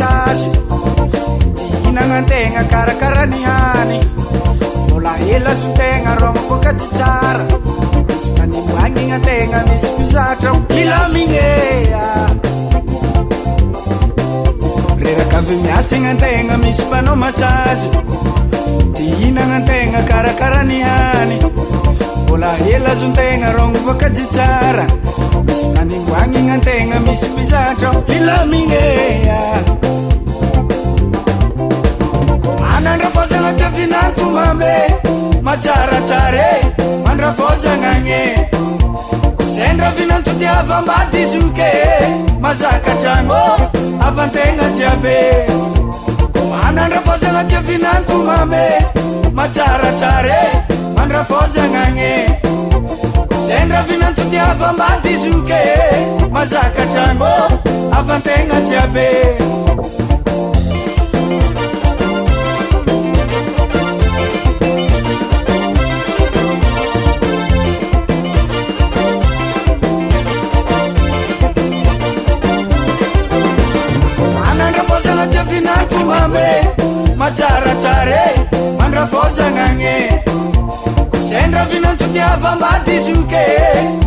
masazy Tihinagnan-tegna karakaraniany Mbola hela zo-tegna romako ty tsara Misy tanimboagnignan-tegna misy mizatra milamignea Reraka avy miasagnan-tegna misy mpanao masazy Tihinagnan-tegna karakaraniany Mbola hela zo-tegna romako ty tsara Misy tanimboagnignan-tegna misy mizatra milamignea Mandrafozagna tiavinanto mame Matsaratsare Mandrafozagna gne Kosendravinanto tiavambady izuke Mazaka tragno Avantegna tiabe Mandrafozagna tiavinanto mame Matsaratsare Mandrafozagna gne Kosendravinanto tiavambady izuke Mazaka tragno Avantegna tiabe Matsaratsare Mandrafozagna gne Kosendravinanto tiavambady izuke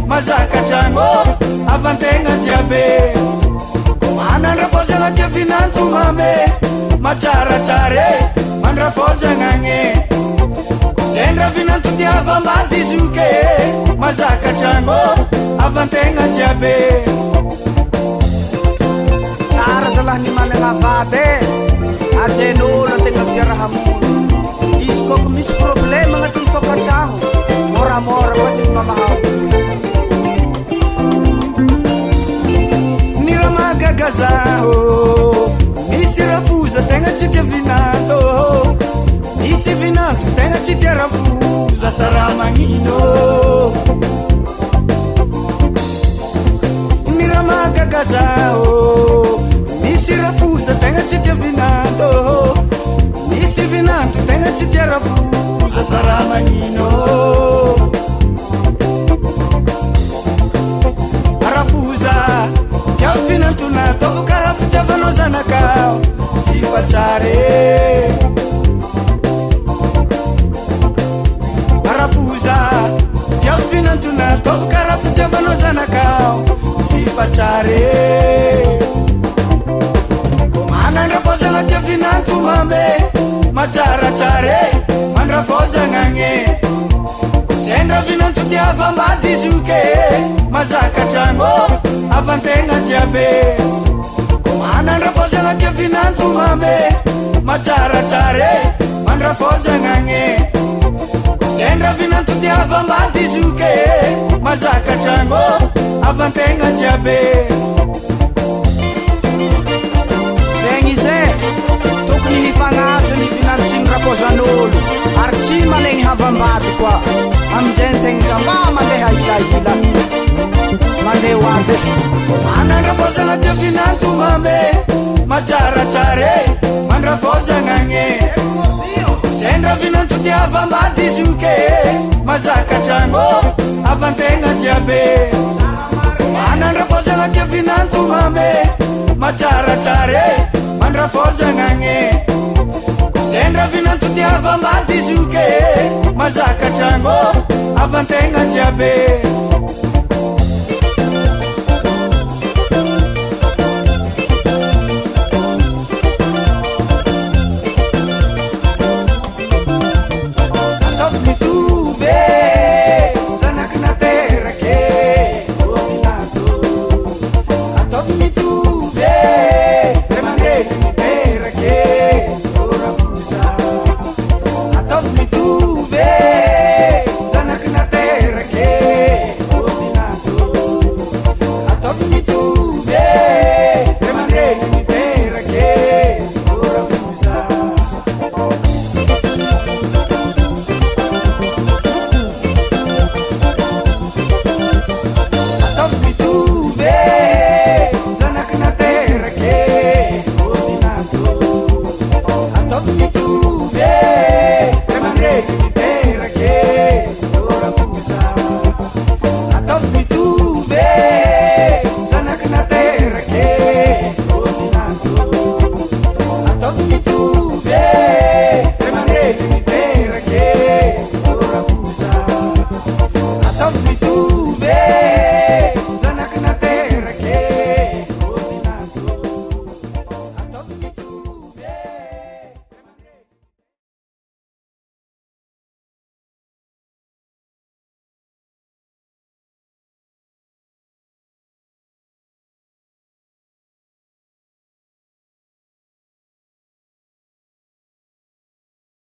Mazaka tragno Avantegna tiabe Mandrafozagna tiavinanto mame Matsaratsare Mandrafozagna gne Kosendravinanto tiavambady izuke Mazaka tragno Avantegna tiabe Tsara zalah ny managna vady Ajen'olo tegna fiarahamonina Izy koko misy problème agnatin'ny tokantragno Moramora koa sy mamahao Ny raha mahagaga zaho Misy rafoza tegna tsy tia vinanto Misy vinanto tegna tsy tia rafoza Sara magnino Ny raha mahagaga zaho Misy rafoza tegna tsy tia vinanto Misy vinanto tegna tsy tia rafoza Sara magnino Rafoza tia vinanto nataoko karaha fitiavanao zanakao Sy fatsare Rafoza tia vinanto nataoko karaha fitiavanao zanakao Sy fatsare Mandrafozagna tiavinanto mame Matsaratsare Mandrafozagna gne Kosendravinanto tiavambady izuke Mazaka tragno Avantegna tiabe Mandrafozagna tiavinanto mame Matsaratsare Mandrafozagna gne Kosendravinanto tiavambady izuke Mazaka tragno Avantegna tiabe Tokony hifagnatso ny vinanto sy ny rafozan'olo Ary tsy malegny havambady koa Amizay ny tegna mba mandeha ilaila Mandeha ho azy Mandrafozagna tia vinanto mame Matsaratsare Mandrafozagna gne Kosendravinanto tiavambady izuke Mazaka tragno Avantegna tiabe Mandrafozagna tia vinanto mame Matsaratsare Mandrafozagna gne Kosendravinanto tiavambady izuke Mazaka tragno Avantegna tiabe